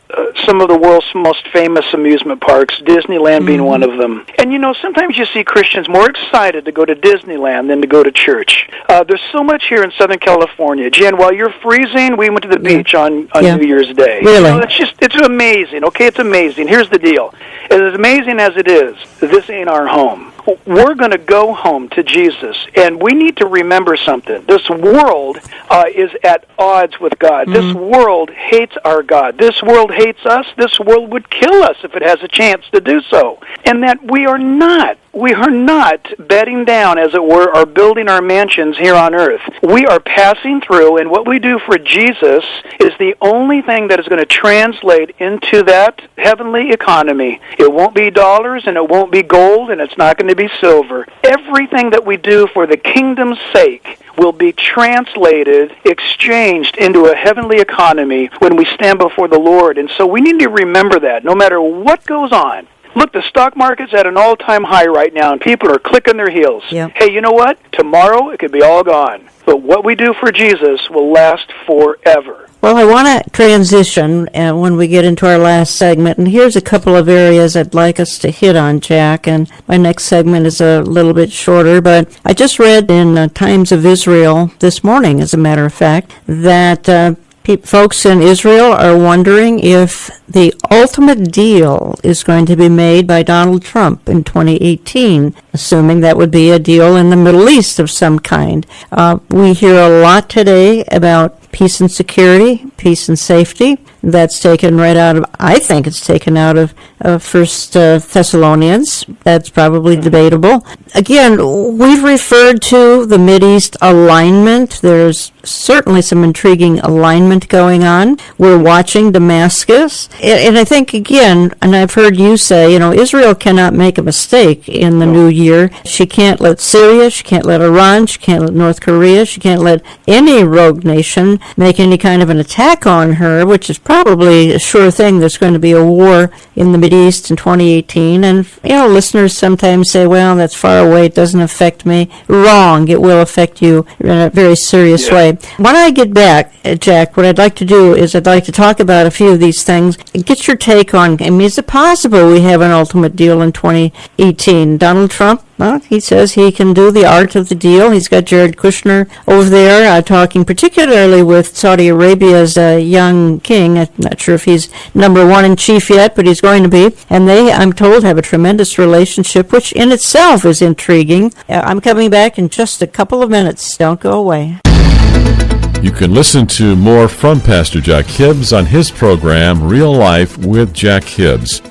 some of the world's most famous amusement parks, Disneyland being one of them. And sometimes you see Christians more excited to go to Disneyland than to go to church. There's so much here in Southern California. Jan, while you're freezing, we went to the beach on New Year's Day. Really? It's amazing. Okay, it's amazing. Here's the deal. As amazing as it is, this ain't our home. We're going to go home to Jesus, and we need to remember something. This world is at odds with God. This world hates our God. This world hates us. This world would kill us if it has a chance to do so. And that we are not bedding down, as it were, or building our mansions here on earth. We are passing through, and what we do for Jesus is the only thing that is going to translate into that heavenly economy. It won't be dollars, and it won't be gold, and it's not going to be silver. Everything that we do for the kingdom's sake will be translated, exchanged into a heavenly economy when we stand before the Lord. And so we need to remember that no matter what goes on, Look, the stock market's at an all-time high right now, and people are clicking their heels. Yeah. Hey, you know what? Tomorrow it could be all gone. But what we do for Jesus will last forever. Well, I want to transition when we get into our last segment, and here's a couple of areas I'd like us to hit on, Jack, and my next segment is a little bit shorter, but I just read in Times of Israel this morning, as a matter of fact, that folks in Israel are wondering if the ultimate deal is going to be made by Donald Trump in 2018, assuming that would be a deal in the Middle East of some kind. We hear a lot today about peace and security, peace and safety. That's taken right out of, I think it's taken out of First Thessalonians. That's probably debatable. Again, we've referred to the Mideast alignment. There's certainly some intriguing alignment going on. We're watching Damascus. And I think, again, and I've heard you say, Israel cannot make a mistake in the new year. She can't let Syria, she can't let Iran, she can't let North Korea, she can't let any rogue nation make any kind of an attack on her, which is probably a sure thing. There's going to be a war in the Mideast in 2018. And, listeners sometimes say, well, that's far away, it doesn't affect me. Wrong. It will affect you in a very serious way. When I get back, Jack, what I'd like to do is I'd like to talk about a few of these things and get your take on, is it possible we have an ultimate deal in 2018? Donald Trump, well, he says he can do the art of the deal. He's got Jared Kushner over there talking particularly with Saudi Arabia's young king. I'm not sure if he's number one in chief yet, but he's going to be. And they, I'm told, have a tremendous relationship, which in itself is intriguing. I'm coming back in just a couple of minutes. Don't go away. You can listen to more from Pastor Jack Hibbs on his program, Real Life with Jack Hibbs.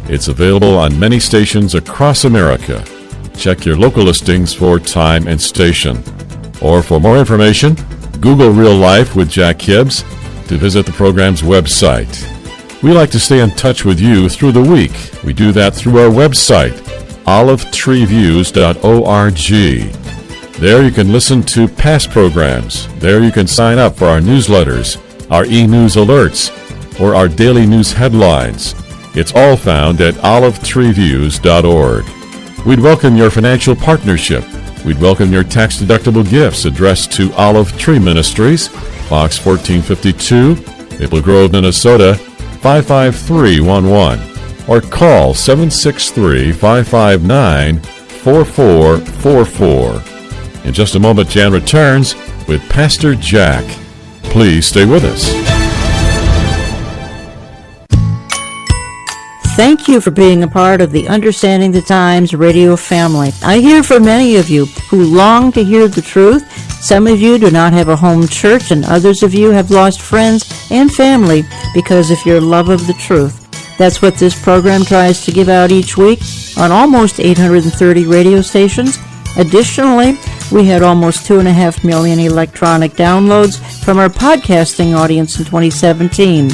It's available on many stations across America. Check your local listings for time and station. Or for more information, Google Real Life with Jack Hibbs to visit the program's website. We like to stay in touch with you through the week. We do that through our website, olivetreeviews.org. There you can listen to past programs. There you can sign up for our newsletters, our e-news alerts, or our daily news headlines. It's all found at olivetreeviews.org. We'd welcome your financial partnership. We'd welcome your tax-deductible gifts addressed to Olive Tree Ministries, Box 1452, Maple Grove, Minnesota, 55311, or call 763-559-4444. In just a moment, Jan returns with Pastor Jack. Please stay with us. Thank you for being a part of the Understanding the Times radio family. I hear from many of you who long to hear the truth. Some of you do not have a home church, and others of you have lost friends and family because of your love of the truth. That's what this program tries to give out each week on almost 830 radio stations. Additionally, we had almost 2.5 million electronic downloads from our podcasting audience in 2017.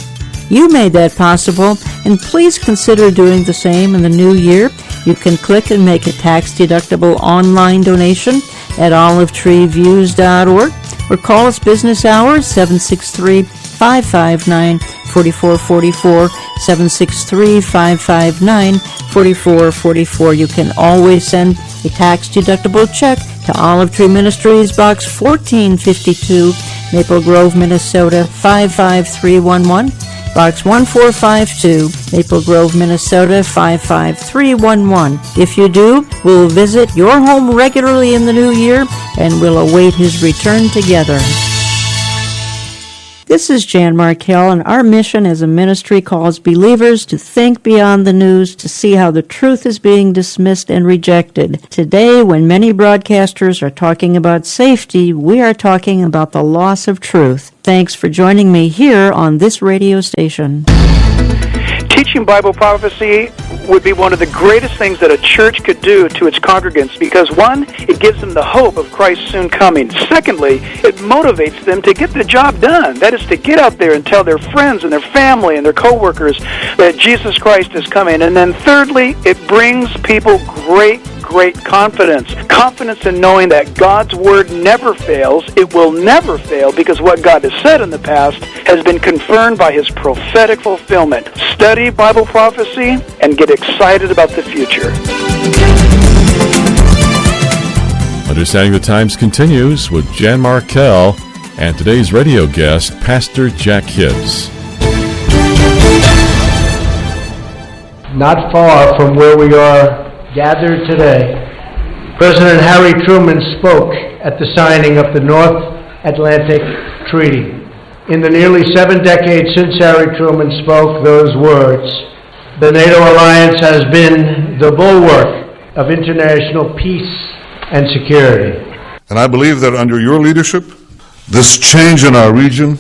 You made that possible, and please consider doing the same in the new year. You can click and make a tax-deductible online donation at olivetreeviews.org or call us business hours 763-559-4444, 763-559-4444. You can always send a tax-deductible check to Olive Tree Ministries, Box 1452, Maple Grove, Minnesota, 55311. Box 1452, Maple Grove, Minnesota, 55311. If you do, we'll visit your home regularly in the new year, and we'll await his return together. This is Jan Markell, and our mission as a ministry calls believers to think beyond the news, to see how the truth is being dismissed and rejected. Today, when many broadcasters are talking about safety, we are talking about the loss of truth. Thanks for joining me here on this radio station. Teaching Bible prophecy would be one of the greatest things that a church could do to its congregants because, one, it gives them the hope of Christ's soon coming. Secondly, it motivates them to get the job done. That is, to get out there and tell their friends and their family and their coworkers that Jesus Christ is coming. And then thirdly, it brings people great great confidence. Confidence in knowing that God's Word never fails. It will never fail because what God has said in the past has been confirmed by His prophetic fulfillment. Study Bible prophecy and get excited about the future. Understanding the Times continues with Jan Markell and today's radio guest, Pastor Jack Hibbs. Not far from where we are gathered today, President Harry Truman spoke at the signing of the North Atlantic Treaty. In the nearly 7 decades since Harry Truman spoke those words, the NATO alliance has been the bulwark of international peace and security. And I believe that under your leadership, this change in our region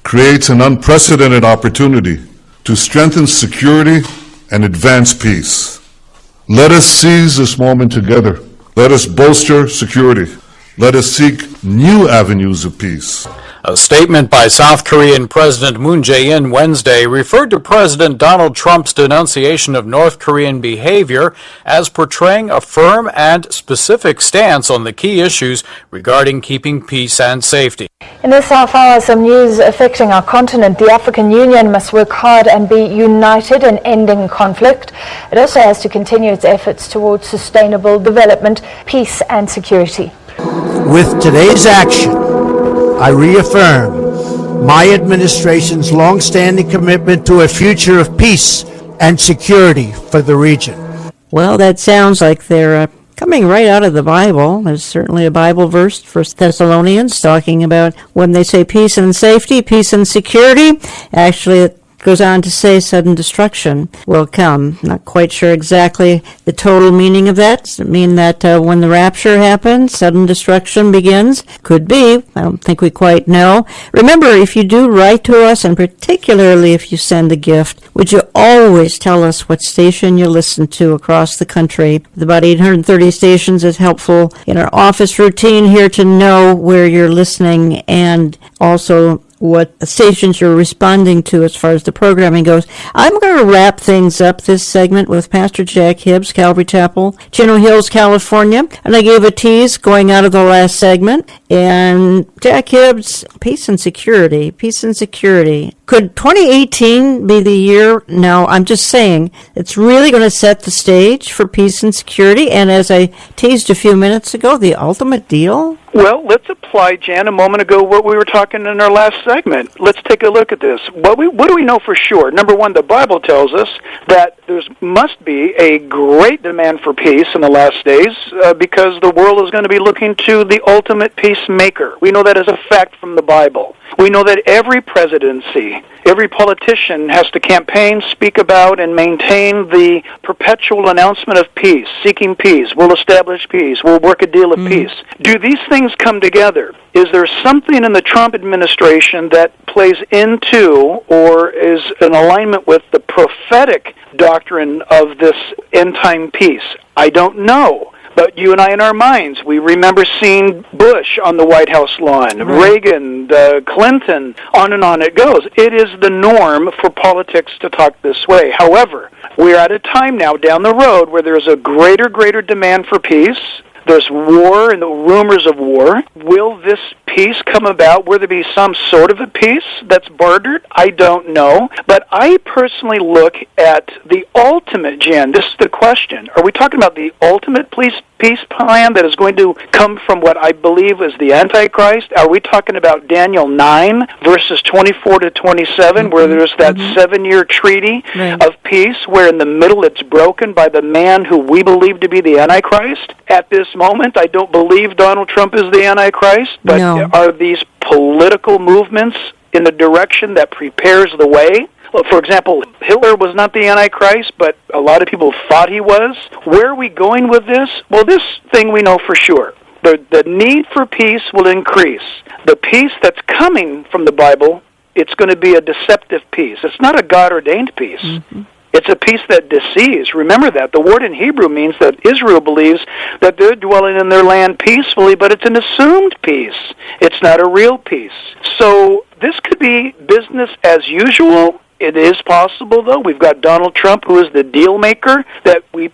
creates an unprecedented opportunity to strengthen security and advance peace. Let us seize this moment together. Let us bolster security. Let us seek new avenues of peace. A statement by South Korean President Moon Jae-in Wednesday referred to President Donald Trump's denunciation of North Korean behavior as portraying a firm and specific stance on the key issues regarding keeping peace and safety. In this half hour, some news affecting our continent. The African Union must work hard and be united in ending conflict. It also has to continue its efforts towards sustainable development, peace and security. With today's action, I reaffirm my administration's long-standing commitment to a future of peace and security for the region. Well, that sounds like they're coming right out of the Bible. There's certainly a Bible verse, 1 Thessalonians, talking about when they say peace and safety, peace and security. Actually, it goes on to say sudden destruction will come. Not quite sure exactly the total meaning of that. Does it mean that when the rapture happens, sudden destruction begins? Could be. I don't think we quite know. Remember, if you do write to us, and particularly if you send a gift, would you always tell us what station you listen to across the country? With about 830 stations, is helpful in our office routine here to know where you're listening and also what stations you're responding to as far as the programming goes. I'm going to wrap things up this segment with Pastor Jack Hibbs, Calvary Chapel, Chino Hills, California. And I gave a tease going out of the last segment. And Jack Hibbs, peace and security, peace and security. Could 2018 be the year? No, I'm just saying it's really going to set the stage for peace and security. And as I teased a few minutes ago, the ultimate deal? Well, let's apply, Jan, a moment ago what we were talking in our last segment. Let's take a look at this. What do we know for sure? Number one, the Bible tells us that there must be a great demand for peace in the last days because the world is going to be looking to the ultimate peacemaker. We know that as a fact from the Bible. We know that every presidency, every politician has to campaign, speak about, and maintain the perpetual announcement of peace, seeking peace. We'll establish peace. We'll work a deal of peace. Do these things come together? Is there something in the Trump administration that plays into or is in alignment with the prophetic doctrine of this end-time peace? I don't know. But you and I, in our minds, we remember seeing Bush on the White House lawn, Reagan, Clinton, on and on it goes. It is the norm for politics to talk this way. However, we're at a time now down the road where there's a greater demand for peace. There's war and the rumors of war. Will this peace come about? Will there be some sort of a peace that's bartered? I don't know. But I personally look at the ultimate, Jan, this is the question. Are we talking about the ultimate peace plan that is going to come from what I believe is the Antichrist? Are we talking about Daniel 9, verses 24 to 27, where there's that 7-year treaty of peace, where in the middle it's broken by the man who we believe to be the Antichrist? At this moment, I don't believe Donald Trump is the Antichrist, but are these political movements in the direction that prepares the way? For example, Hitler was not the Antichrist, but a lot of people thought he was. Where are we going with this? Well, this thing we know for sure. The need for peace will increase. The peace that's coming from the Bible, it's going to be a deceptive peace. It's not a God-ordained peace. It's a peace that deceives. Remember that. The word in Hebrew means that Israel believes that they're dwelling in their land peacefully, but it's an assumed peace. It's not a real peace. So this could be business as usual. It is possible, though. We've got Donald Trump, who is the deal maker, that we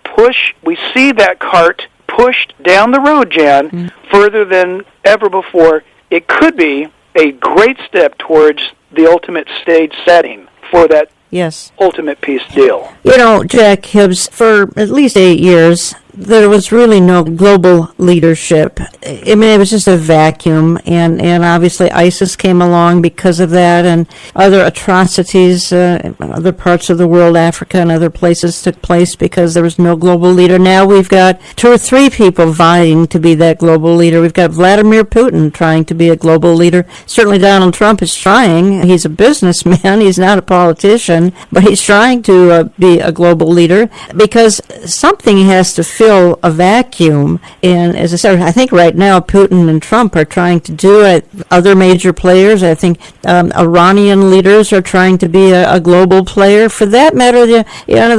see that cart pushed down the road, Jan, further than ever before. It could be a great step towards the ultimate stage setting for that ultimate peace deal. You know, Jack Hibbs, for at least 8 years, there was really no global leadership. I mean, it was just a vacuum, and obviously ISIS came along because of that, and other atrocities in other parts of the world, Africa and other places, took place because there was no global leader. Now we've got 2 or 3 people vying to be that global leader. We've got Vladimir Putin trying to be a global leader. Certainly Donald Trump is trying. He's a businessman. He's not a politician, but he's trying to be a global leader because something has to fill a vacuum. And as I said, I think right now Putin and Trump are trying to do it. Other major players, I think Iranian leaders are trying to be a global player. For that matter, the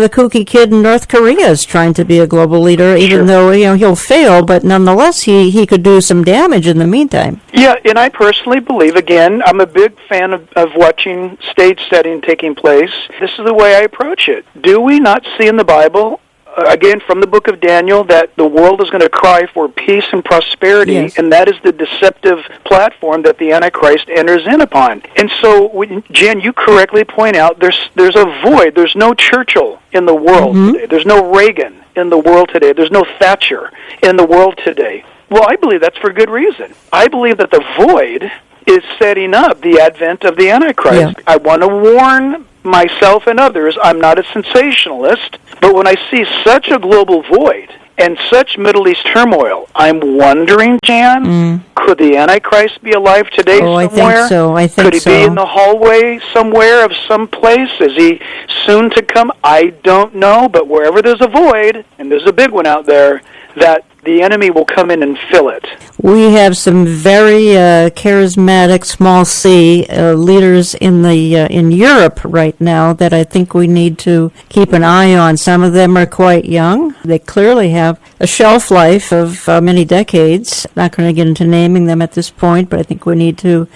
kooky kid in North Korea is trying to be a global leader, even though he'll fail, but nonetheless he could do some damage in the meantime. Yeah, and I personally believe, again, I'm a big fan of watching stage setting taking place. This is the way I approach it. Do we not see in the Bible, again, from the book of Daniel, that the world is going to cry for peace and prosperity, and that is the deceptive platform that the Antichrist enters in upon. And so, Jen, you correctly point out there's a void. There's no Churchill in the world today. There's no Reagan in the world today. There's no Thatcher in the world today. Well, I believe that's for good reason. I believe that the void is setting up the advent of the Antichrist. I want to warn myself and others, I'm not a sensationalist, but when I see such a global void and such Middle East turmoil, I'm wondering, Jan, could the Antichrist be alive today somewhere? I think so. Could he be in the hallway somewhere of some place? Is he soon to come? I don't know, but wherever there's a void, and there's a big one out there, that the enemy will come in and fill it. We have some very charismatic, small c leaders in Europe right now that I think we need to keep an eye on. Some of them are quite young. They clearly have a shelf life of many decades. Not going to get into naming them at this point, but I think we need to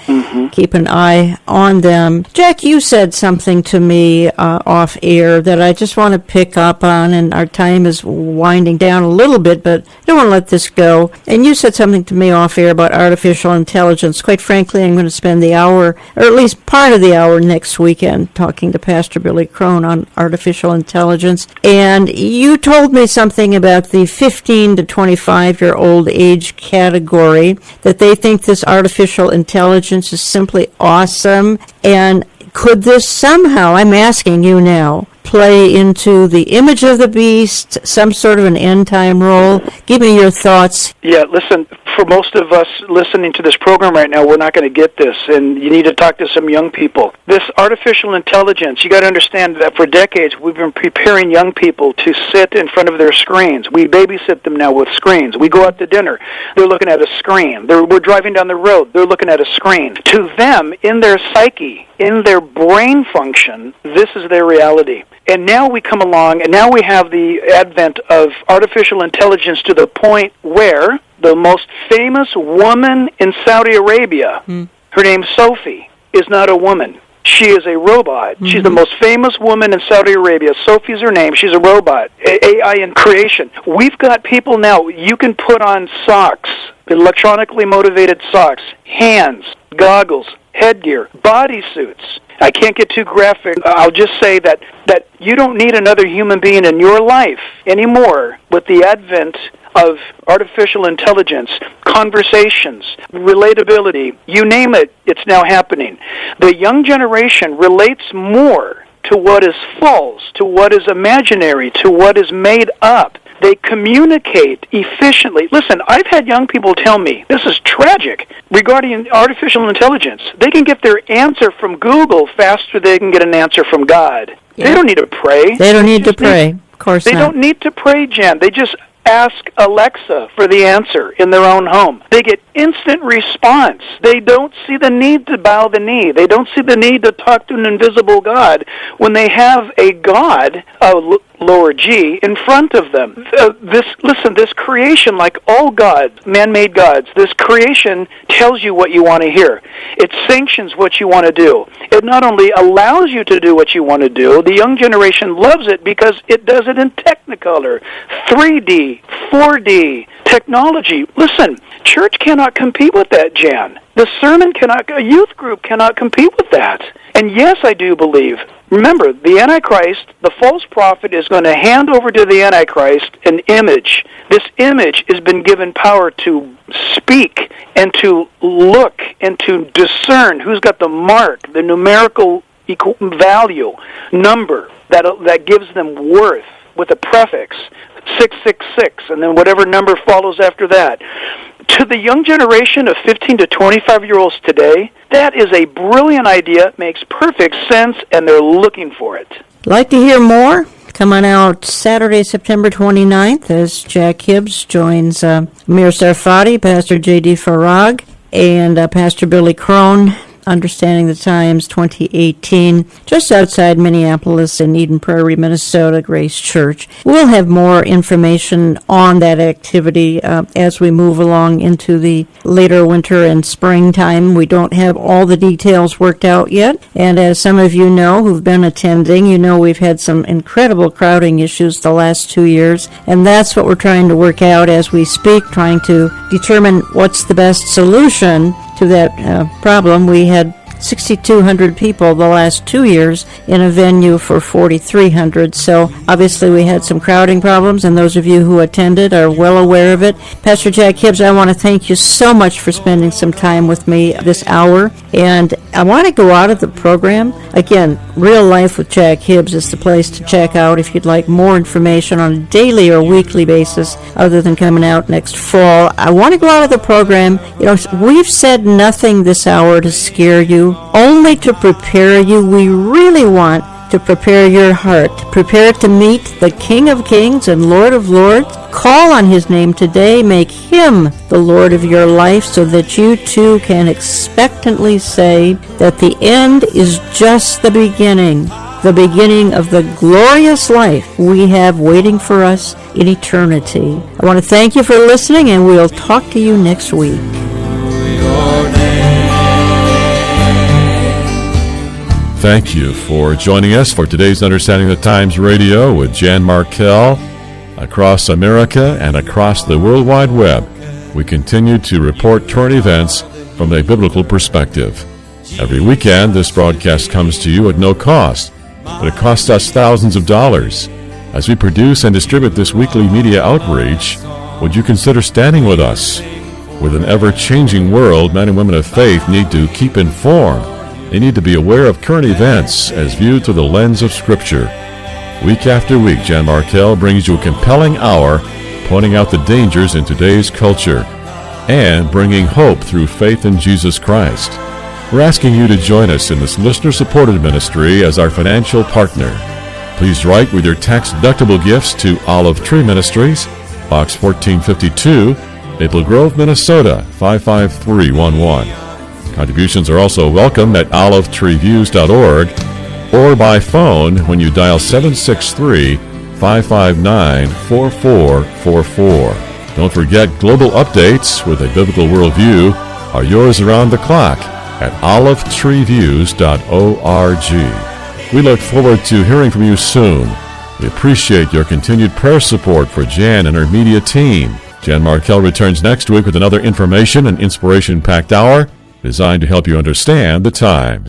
keep an eye on them. Jack, you said something to me off air that I just want to pick up on, and our time is winding down a little bit, but I don't want to let this go. And you said something to me off air about artificial intelligence. Quite frankly, I'm going to spend the hour, or at least part of the hour next weekend, talking to Pastor Billy Crone on artificial intelligence. And you told me something about the 15 to 25-year-old age category, that they think this artificial intelligence is simply awesome. And could this somehow, I'm asking you now, play into the image of the beast, some sort of an end-time role? Give me your thoughts. Yeah, listen, for most of us listening to this program right now, we're not going to get this, and you need to talk to some young people. This artificial intelligence, you got to understand that for decades we've been preparing young people to sit in front of their screens. We babysit them now with screens. We go out to dinner, they're looking at a screen. We're driving down the road, they're looking at a screen. To them, in their psyche, in their brain function, this is their reality. And now we come along, and now we have the advent of artificial intelligence to the point where the most famous woman in Saudi Arabia, her name's Sophie, is not a woman. She is a robot. She's the most famous woman in Saudi Arabia. Sophie's her name. She's a robot. AI in creation. We've got people now, you can put on socks, electronically motivated socks, hands, goggles, headgear, bodysuits. I can't get too graphic. I'll just say that you don't need another human being in your life anymore with the advent of artificial intelligence, conversations, relatability, you name it, it's now happening. The young generation relates more to what is false, to what is imaginary, to what is made up. They communicate efficiently. Listen, I've had young people tell me, this is tragic, regarding artificial intelligence. They can get their answer from Google faster than they can get an answer from God. Yeah. They don't need to pray. They don't need to pray. Of course not. They don't need to pray, Jen. They just ask Alexa for the answer in their own home. They get instant response. They don't see the need to bow the knee. They don't see the need to talk to an invisible God when they have a God, lower G, in front of them. This creation, like all gods, man-made gods, this creation tells you what you want to hear. It sanctions what you want to do. It not only allows you to do what you want to do, the young generation loves it because it does it in Technicolor, 3D, 4D, technology. Listen, church cannot compete with that, Jan. The sermon cannot, a youth group cannot compete with that. And yes, I do believe. Remember, the Antichrist, the false prophet, is going to hand over to the Antichrist an image. This image has been given power to speak and to look and to discern who's got the mark, the numerical value, number that gives them worth with a prefix, 666, and then whatever number follows after that. To the young generation of 15 to 25-year-olds today, that is a brilliant idea, makes perfect sense, and they're looking for it. Like to hear more? Come on out Saturday, September 29th, as Jack Hibbs joins Mir Sarfati, Pastor J.D. Farag, and Pastor Billy Crone, Understanding the Times 2018, just outside Minneapolis in Eden Prairie, Minnesota, Grace Church. We'll have more information on that activity as we move along into the later winter and springtime. We don't have all the details worked out yet, and as some of you know who've been attending, you know we've had some incredible crowding issues the last 2 years, and that's what we're trying to work out as we speak, trying to determine what's the best solution to that problem. We had 6,200 people the last 2 years in a venue for 4,300. So obviously we had some crowding problems, and those of you who attended are well aware of it. Pastor Jack Hibbs, I want to thank you so much for spending some time with me this hour. And I want to go out of the program. Again, Real Life with Jack Hibbs is the place to check out if you'd like more information on a daily or weekly basis other than coming out next fall. I want to go out of the program. You know, we've said nothing this hour to scare you, only to prepare you. We really want to prepare your heart, prepare it to meet the King of Kings and Lord of Lords. Call on his name today. Make him the Lord of your life so that you too can expectantly say that the end is just the beginning of the glorious life we have waiting for us in eternity. I want to thank you for listening, and we'll talk to you next week. Thank you for joining us for today's Understanding the Times Radio with Jan Markell. Across America and across the World Wide Web, we continue to report current events from a biblical perspective. Every weekend, this broadcast comes to you at no cost, but it costs us thousands of dollars. As we produce and distribute this weekly media outreach, would you consider standing with us? With an ever-changing world, men and women of faith need to keep informed. They need to be aware of current events as viewed through the lens of Scripture. Week after week, Jan Markell brings you a compelling hour pointing out the dangers in today's culture and bringing hope through faith in Jesus Christ. We're asking you to join us in this listener-supported ministry as our financial partner. Please write with your tax-deductible gifts to Olive Tree Ministries, Box 1452, Maple Grove, Minnesota 55311. Contributions are also welcome at olivetreeviews.org or by phone when you dial 763-559-4444. Don't forget, global updates with a biblical worldview are yours around the clock at olivetreeviews.org. We look forward to hearing from you soon. We appreciate your continued prayer support for Jan and her media team. Jan Markell returns next week with another information and inspiration-packed hour designed to help you understand the time.